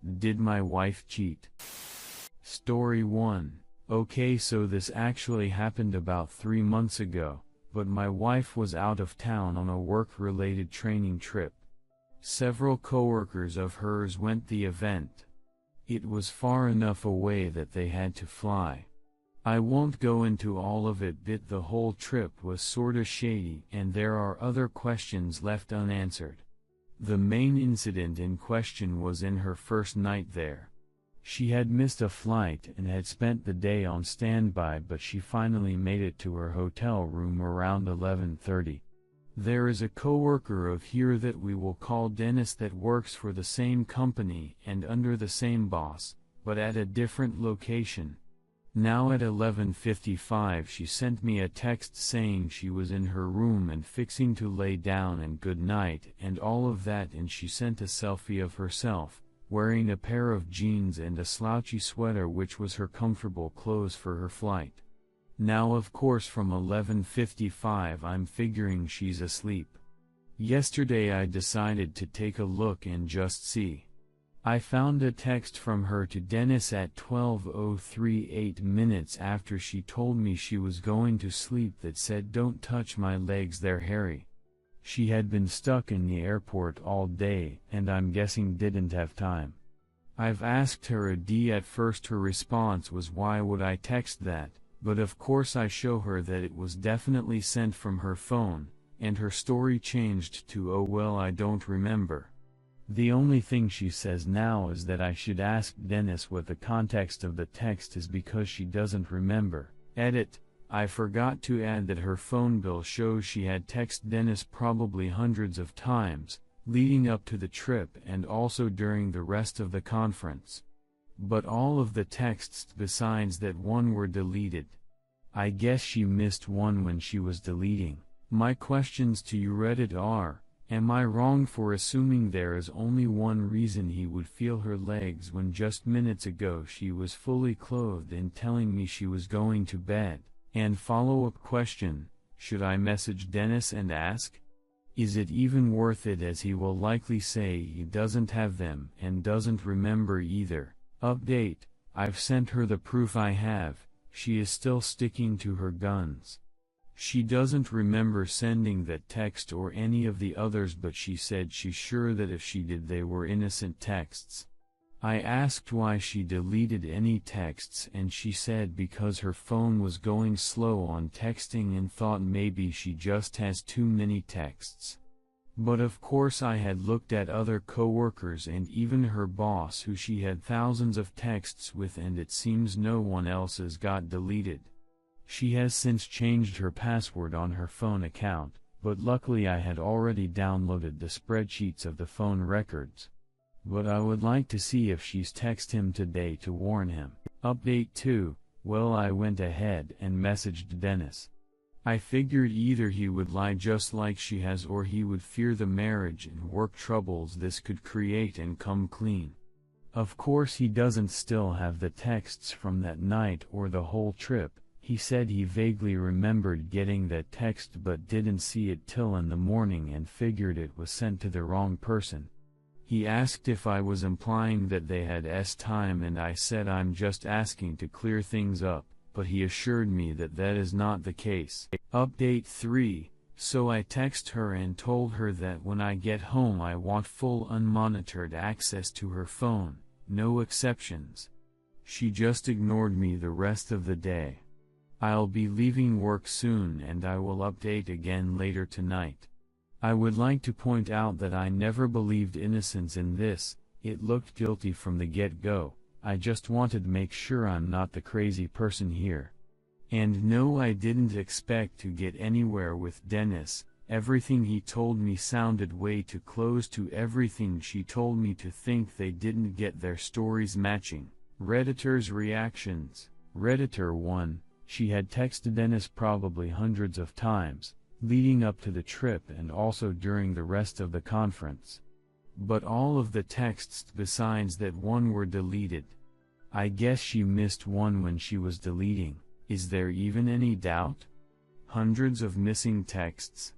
Did my wife cheat? Story 1. Okay, so this actually happened about 3 months ago, but my wife was out of town on a work-related training trip. Several coworkers of hers went the event. It was far enough away that they had to fly. I won't go into all of it, but the whole trip was sorta shady and there are other questions left unanswered. The main incident in question was in her first night there. She had missed a flight and had spent the day on standby, but she finally made it to her hotel room around 11:30. There is a coworker of here that we will call Dennis that works for the same company and under the same boss, but at a different location. Now at 11:55 she sent me a text saying she was in her room and fixing to lay down and good night and all of that, and she sent a selfie of herself, wearing a pair of jeans and a slouchy sweater, which was her comfortable clothes for her flight. Now of course from 11:55 I'm figuring she's asleep. Yesterday I decided to take a look and just see. I found a text from her to Dennis at 12:03, 8 minutes after she told me she was going to sleep, that said, "Don't touch my legs, they're hairy." She had been stuck in the airport all day and I'm guessing didn't have time. I've asked her a D. At first her response was, "Why would I text that?" But of course I show her that it was definitely sent from her phone, and her story changed to, "Oh well, I don't remember." The only thing she says now is that I should ask Dennis what the context of the text is because she doesn't remember. Edit. I forgot to add that her phone bill shows she had texted Dennis probably hundreds of times, leading up to the trip and also during the rest of the conference. But all of the texts besides that one were deleted. I guess she missed one when she was deleting. My questions to you Reddit are, am I wrong for assuming there is only one reason he would feel her legs when just minutes ago she was fully clothed and telling me she was going to bed? And follow-up question, should I message Dennis and ask? Is it even worth it, as he will likely say he doesn't have them and doesn't remember either? Update, I've sent her the proof I have. She is still sticking to her guns. She doesn't remember sending that text or any of the others, but she said she's sure that if she did they were innocent texts. I asked why she deleted any texts and she said because her phone was going slow on texting and thought maybe she just has too many texts. But of course I had looked at other coworkers and even her boss, who she had thousands of texts with, and it seems no one else's got deleted. She has since changed her password on her phone account, but luckily I had already downloaded the spreadsheets of the phone records. But I would like to see if she's texted him today to warn him. Update 2, well, I went ahead and messaged Dennis. I figured either he would lie just like she has, or he would fear the marriage and work troubles this could create and come clean. Of course he doesn't still have the texts from that night or the whole trip. He said he vaguely remembered getting that text but didn't see it till in the morning and figured it was sent to the wrong person. He asked if I was implying that they had time, and I said I'm just asking to clear things up, but he assured me that that is not the case. Update 3, so I text her and told her that when I get home I want full unmonitored access to her phone, no exceptions. She just ignored me the rest of the day. I'll be leaving work soon and I will update again later tonight. I would like to point out that I never believed innocence in this. It looked guilty from the get-go. I just wanted to make sure I'm not the crazy person here. And no, I didn't expect to get anywhere with Dennis. Everything he told me sounded way too close to everything she told me to think they didn't get their stories matching. Redditors' reactions. Redditor 1, she had texted Dennis probably hundreds of times, leading up to the trip and also during the rest of the conference. But all of the texts besides that one were deleted. I guess she missed one when she was deleting. Is there even any doubt? Hundreds of missing texts.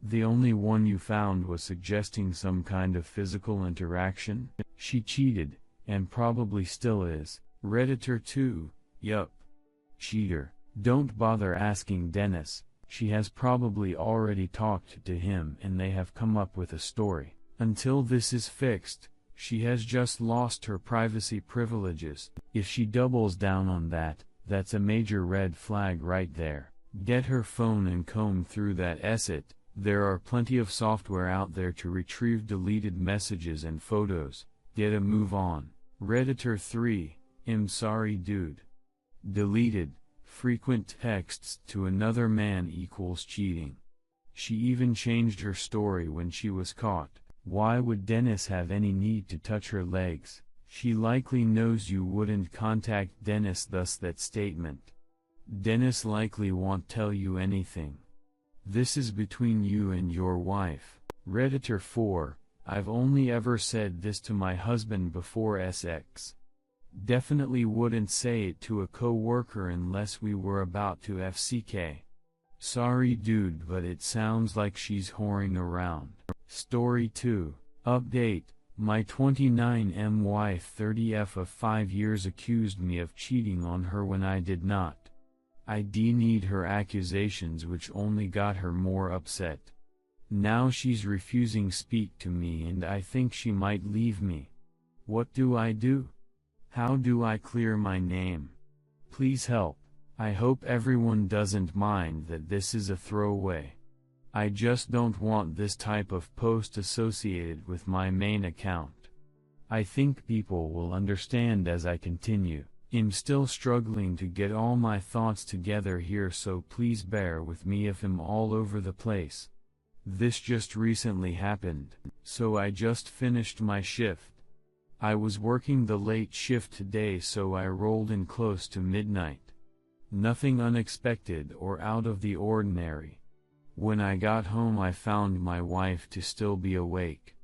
The only one you found was suggesting some kind of physical interaction. She cheated, and probably still is. Redditor 2, yup. Cheater. Don't bother asking Dennis, she has probably already talked to him and they have come up with a story. Until this is fixed, she has just lost her privacy privileges. If she doubles down on that, that's a major red flag right there. Get her phone and comb through that asset. There are plenty of software out there to retrieve deleted messages and photos. Get a move on. Redditor 3, I'm sorry dude. Deleted, frequent texts to another man equals cheating. She even changed her story when she was caught. Why would Dennis have any need to touch her legs? She likely knows you wouldn't contact Dennis, thus that statement. Dennis likely won't tell you anything. This is between you and your wife. Redditor 4, I've only ever said this to my husband before SX. Definitely wouldn't say it to a co-worker unless we were about to FCK. Sorry dude, but it sounds like she's whoring around. Story 2. Update. My 29M wife 30F of 5 years accused me of cheating on her when I did not. I denied her accusations, which only got her more upset. Now she's refusing speak to me and I think she might leave me. What do I do? How do I clear my name? Please help. I hope everyone doesn't mind that this is a throwaway. I just don't want this type of post associated with my main account. I think people will understand as I continue. I'm still struggling to get all my thoughts together here, so please bear with me if I'm all over the place. This just recently happened, so I just finished my shift. I was working the late shift today, so I rolled in close to midnight. Nothing unexpected or out of the ordinary. When I got home I found my wife to still be awake.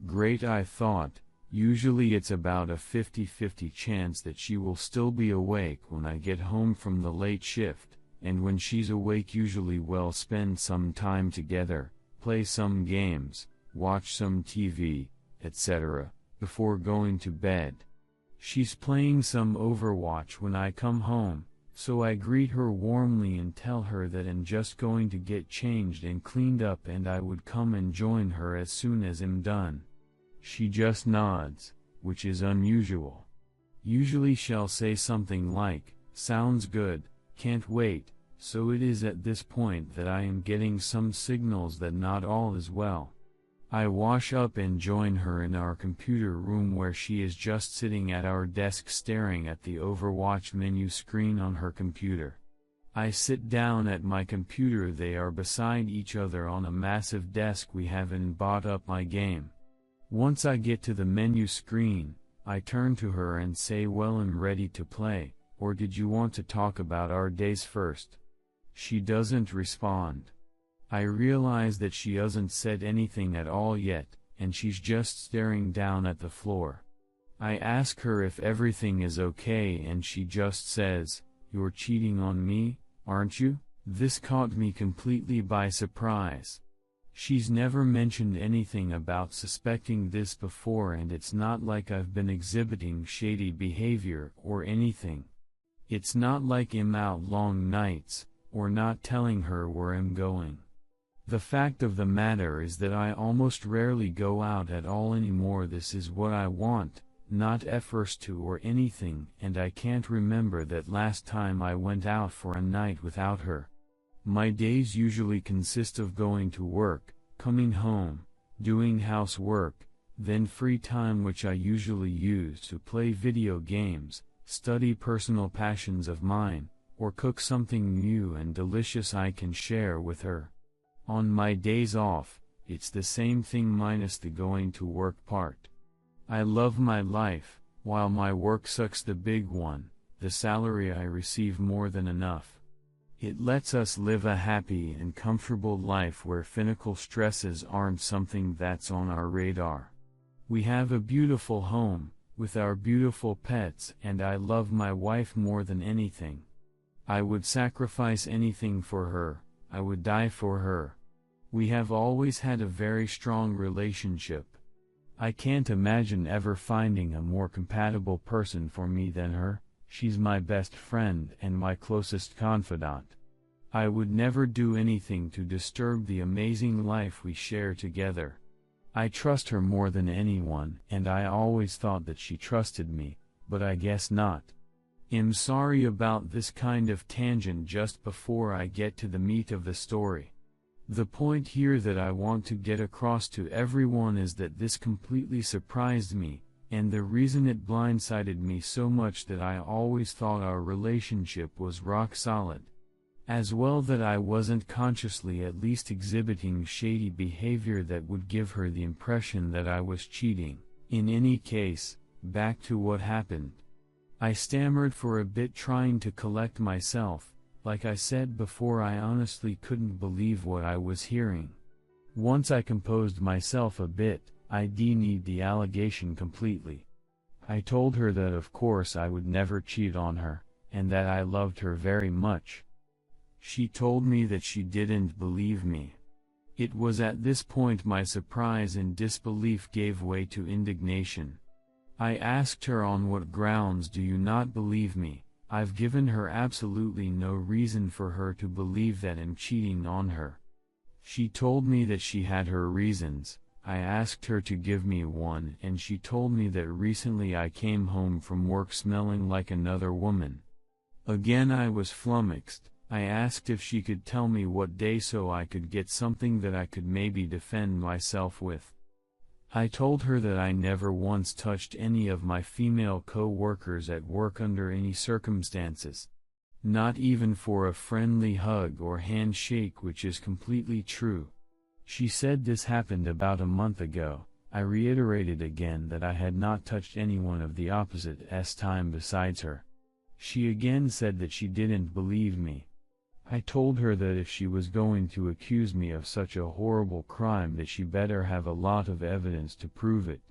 Great, I thought. Usually it's about a 50-50 chance that she will still be awake when I get home from the late shift, and when she's awake usually we'll spend some time together, play some games, watch some TV, etc., before going to bed. She's playing some Overwatch when I come home, so I greet her warmly and tell her that I'm just going to get changed and cleaned up and I would come and join her as soon as I'm done. She just nods, which is unusual. Usually she'll say something like, "Sounds good, can't wait," so it is at this point that I am getting some signals that not all is well. I wash up and join her in our computer room where she is just sitting at our desk staring at the Overwatch menu screen on her computer. I sit down at my computer, they are beside each other on a massive desk we have, and bought up my game. Once I get to the menu screen, I turn to her and say, "Well, I'm ready to play, or did you want to talk about our days first?" She doesn't respond. I realize that she hasn't said anything at all yet, and she's just staring down at the floor. I ask her if everything is okay and she just says, "You're cheating on me, aren't you?" This caught me completely by surprise. She's never mentioned anything about suspecting this before, and it's not like I've been exhibiting shady behavior or anything. It's not like I'm out long nights, or not telling her where I'm going. The fact of the matter is that I almost rarely go out at all anymore. This is what I want, not efforts to or anything, and I can't remember that last time I went out for a night without her. My days usually consist of going to work, coming home, doing housework, then free time which I usually use to play video games, study personal passions of mine, or cook something new and delicious I can share with her. On my days off, it's the same thing minus the going to work part. I love my life, while my work sucks. The big one, the salary I receive more than enough. It lets us live a happy and comfortable life where financial stresses aren't something that's on our radar. We have a beautiful home, with our beautiful pets, and I love my wife more than anything. I would sacrifice anything for her, I would die for her. We have always had a very strong relationship. I can't imagine ever finding a more compatible person for me than her. She's my best friend and my closest confidant. I would never do anything to disturb the amazing life we share together. I trust her more than anyone, and I always thought that she trusted me, but I guess not. I'm sorry about this kind of tangent just before I get to the meat of the story. The point here that I want to get across to everyone is that this completely surprised me, and the reason it blindsided me so much that I always thought our relationship was rock solid. As well that I wasn't consciously at least exhibiting shady behavior that would give her the impression that I was cheating. In any case, back to what happened. I stammered for a bit trying to collect myself. Like I said before, I honestly couldn't believe what I was hearing. Once I composed myself a bit, I denied the allegation completely. I told her that of course I would never cheat on her, and that I loved her very much. She told me that she didn't believe me. It was at this point my surprise and disbelief gave way to indignation. I asked her, on what grounds do you not believe me? I've given her absolutely no reason for her to believe that I'm cheating on her. She told me that she had her reasons. I asked her to give me one, and she told me that recently I came home from work smelling like another woman. Again I was flummoxed. I asked if she could tell me what day so I could get something that I could maybe defend myself with. I told her that I never once touched any of my female co-workers at work under any circumstances. Not even for a friendly hug or handshake, which is completely true. She said this happened about a month ago. I reiterated again that I had not touched anyone of the opposite time besides her. She again said that she didn't believe me. I told her that if she was going to accuse me of such a horrible crime that she better have a lot of evidence to prove it.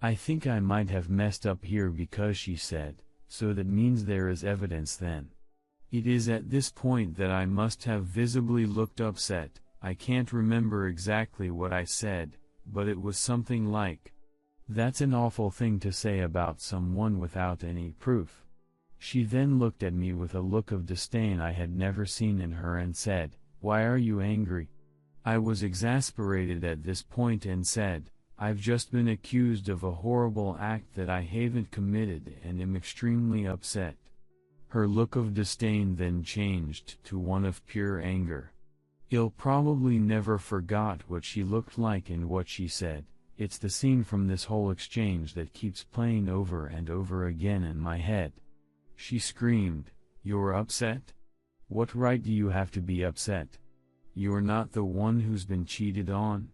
I think I might have messed up here because she said, so that means there is evidence then. It is at this point that I must have visibly looked upset. I can't remember exactly what I said, but it was something like, "That's an awful thing to say about someone without any proof." She then looked at me with a look of disdain I had never seen in her and said, "Why are you angry?" I was exasperated at this point and said, "I've just been accused of a horrible act that I haven't committed and am extremely upset." Her look of disdain then changed to one of pure anger. I'll probably never forgot what she looked like and what she said. It's the scene from this whole exchange that keeps playing over and over again in my head. She screamed, "You're upset? What right do you have to be upset? You're not the one who's been cheated on?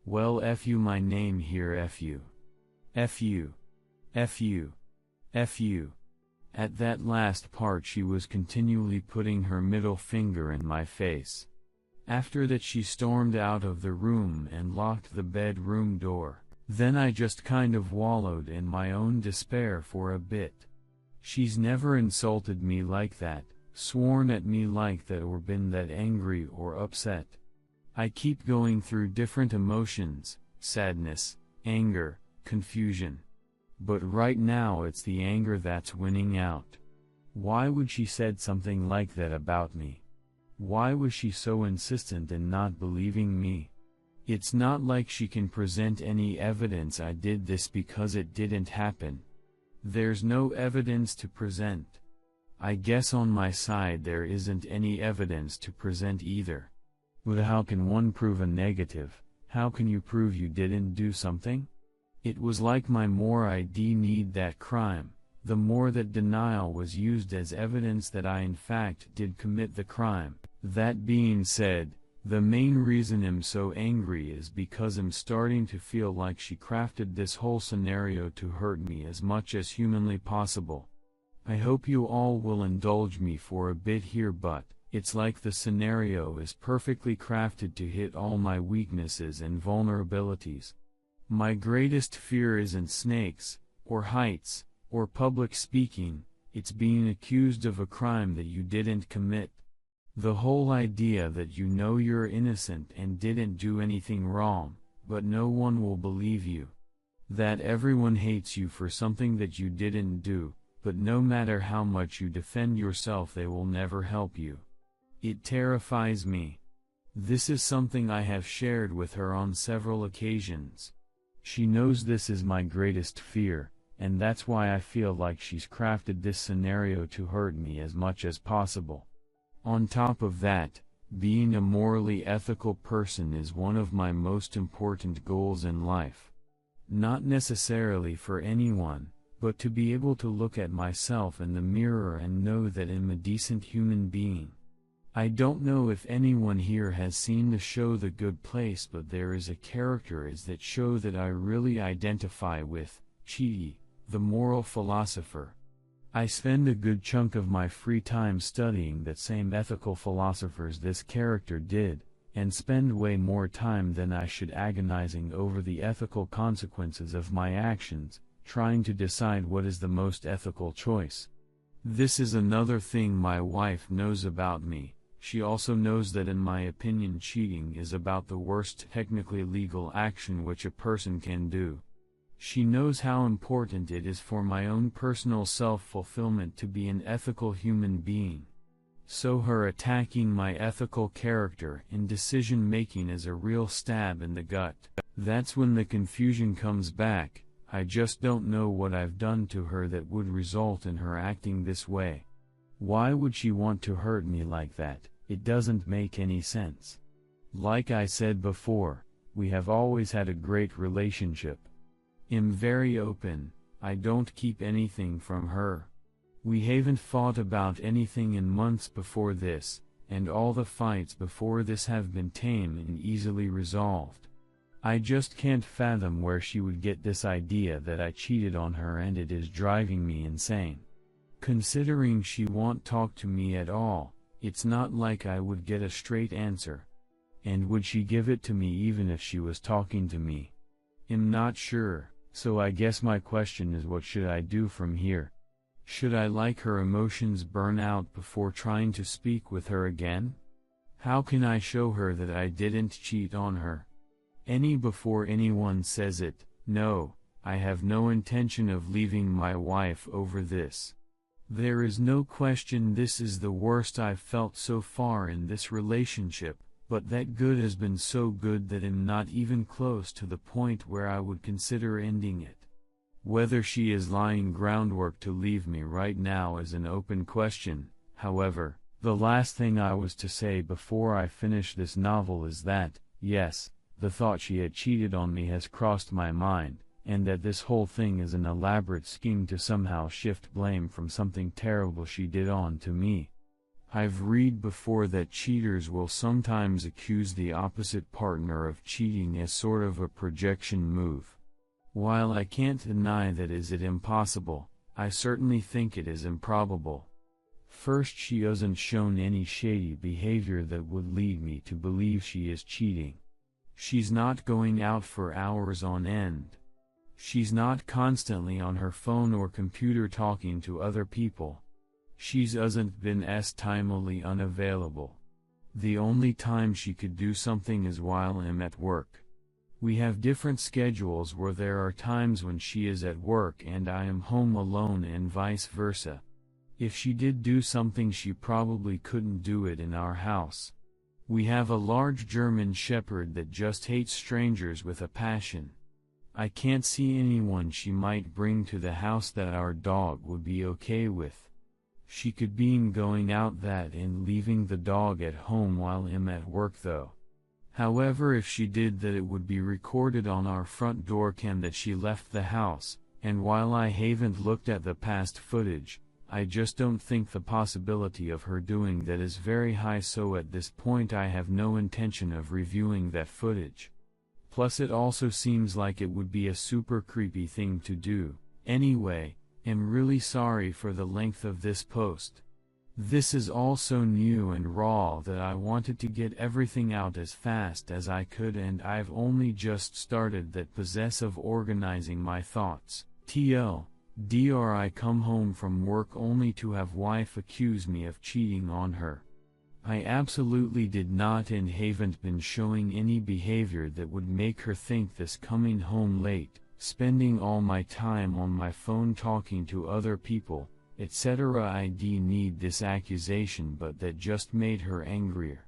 Well, F you, my name here, F you. F you. F you. F you." At that last part she was continually putting her middle finger in my face. After that she stormed out of the room and locked the bedroom door. Then I just kind of wallowed in my own despair for a bit. She's never insulted me like that, sworn at me like that, or been that angry or upset. I keep going through different emotions, sadness, anger, confusion. But right now it's the anger that's winning out. Why would she said something like that about me? Why was she so insistent in not believing me? It's not like she can present any evidence I did this because it didn't happen. There's no evidence to present. I guess on my side there isn't any evidence to present either. But how can one prove a negative? How can you prove you didn't do something? It was like my more I denied that crime, the more that denial was used as evidence that I in fact did commit the crime. That being said, the main reason I'm so angry is because I'm starting to feel like she crafted this whole scenario to hurt me as much as humanly possible. I hope you all will indulge me for a bit here, but it's like the scenario is perfectly crafted to hit all my weaknesses and vulnerabilities. My greatest fear isn't snakes, or heights, or public speaking, it's being accused of a crime that you didn't commit. The whole idea that you know you're innocent and didn't do anything wrong, but no one will believe you. That everyone hates you for something that you didn't do, but no matter how much you defend yourself they will never help you. It terrifies me. This is something I have shared with her on several occasions. She knows this is my greatest fear, and that's why I feel like she's crafted this scenario to hurt me as much as possible. On top of that, being a morally ethical person is one of my most important goals in life. Not necessarily for anyone, but to be able to look at myself in the mirror and know that I'm a decent human being. I don't know if anyone here has seen the show The Good Place, but there is a character in that show that I really identify with, Chi, the moral philosopher. I spend a good chunk of my free time studying that same ethical philosophers this character did, and spend way more time than I should agonizing over the ethical consequences of my actions, trying to decide what is the most ethical choice. This is another thing my wife knows about me. She also knows that in my opinion cheating is about the worst technically legal action which a person can do. She knows how important it is for my own personal self-fulfillment to be an ethical human being. So her attacking my ethical character in decision-making is a real stab in the gut. That's when the confusion comes back. I just don't know what I've done to her that would result in her acting this way. Why would she want to hurt me like that? It doesn't make any sense. Like I said before, we have always had a great relationship. I'm very open, I don't keep anything from her. We haven't fought about anything in months before this, and all the fights before this have been tame and easily resolved. I just can't fathom where she would get this idea that I cheated on her, and it is driving me insane. Considering she won't talk to me at all, it's not like I would get a straight answer. And would she give it to me even if she was talking to me? I'm not sure, so I guess my question is, what should I do from here? Should I let her emotions burn out before trying to speak with her again? How can I show her that I didn't cheat on her? Before anyone says it, no, I have no intention of leaving my wife over this. There is no question this is the worst I've felt so far in this relationship, but that good has been so good that I'm not even close to the point where I would consider ending it. Whether she is laying groundwork to leave me right now is an open question. However, the last thing I was to say before I finish this novel is that, yes, the thought she had cheated on me has crossed my mind, and that this whole thing is an elaborate scheme to somehow shift blame from something terrible she did on to me. I've read before that cheaters will sometimes accuse the opposite partner of cheating as sort of a projection move. While I can't deny that is it impossible, I certainly think it is improbable. First, she hasn't shown any shady behavior that would lead me to believe she is cheating. She's not going out for hours on end. She's not constantly on her phone or computer talking to other people. She hasn't been timely unavailable. The only time she could do something is while I'm at work. We have different schedules where there are times when she is at work and I am home alone and vice versa. If she did do something, she probably couldn't do it in our house. We have a large German Shepherd that just hates strangers with a passion. I can't see anyone she might bring to the house that our dog would be okay with. She could be going out that and leaving the dog at home while I'm at work though. However, if she did that, it would be recorded on our front door cam that she left the house, and while I haven't looked at the past footage, I just don't think the possibility of her doing that is very high, so at this point I have no intention of reviewing that footage. Plus it also seems like it would be a super creepy thing to do. Anyway, I'm really sorry for the length of this post. This is all so new and raw that I wanted to get everything out as fast as I could, and I've only just started that process of organizing my thoughts. TLDR, I come home from work only to have wife accuse me of cheating on her. I absolutely did not and haven't been showing any behavior that would make her think this. Coming home late, spending all my time on my phone talking to other people, etc. I didn't need this accusation, but that just made her angrier.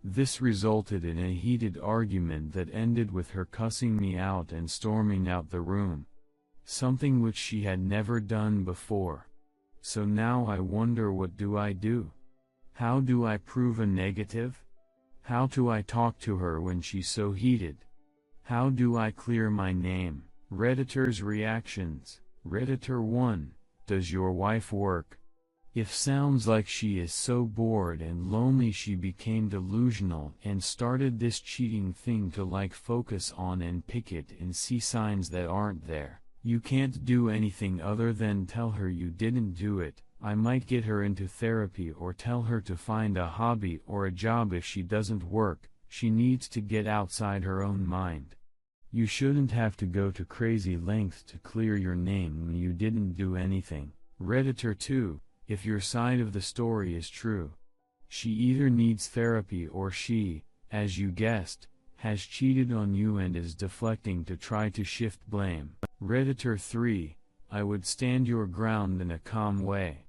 This resulted in a heated argument that ended with her cussing me out and storming out the room. Something which she had never done before. So now I wonder, what do I do? How do I prove a negative? How do I talk to her when she's so heated? How do I clear my name? Redditors' reactions. Redditor 1. Does your wife work? If sounds like she is so bored and lonely she became delusional and started this cheating thing to focus on and pick it and see signs that aren't there. You can't do anything other than tell her you didn't do it. I might get her into therapy or tell her to find a hobby or a job. If she doesn't work, she needs to get outside her own mind. You shouldn't have to go to crazy lengths to clear your name when you didn't do anything. Redditor 2. If your side of the story is true, she either needs therapy or she, as you guessed, has cheated on you and is deflecting to try to shift blame. Redditor 3. I would stand your ground in a calm way.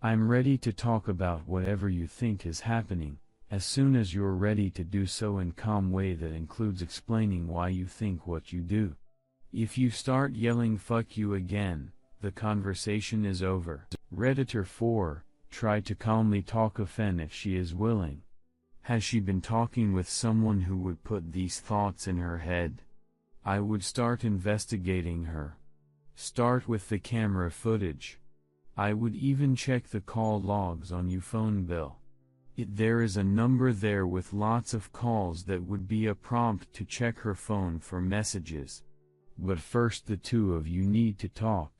I'm ready to talk about whatever you think is happening, as soon as you're ready to do so in a calm way that includes explaining why you think what you do. If you start yelling "fuck you" again, the conversation is over. Redditor 4. Try to calmly talk to Fen if she is willing. Has she been talking with someone who would put these thoughts in her head? I would start investigating her. Start with the camera footage. I would even check the call logs on your phone bill. There is a number there with lots of calls that would be a prompt to check her phone for messages. But first the two of you need to talk.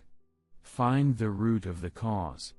Find the root of the cause.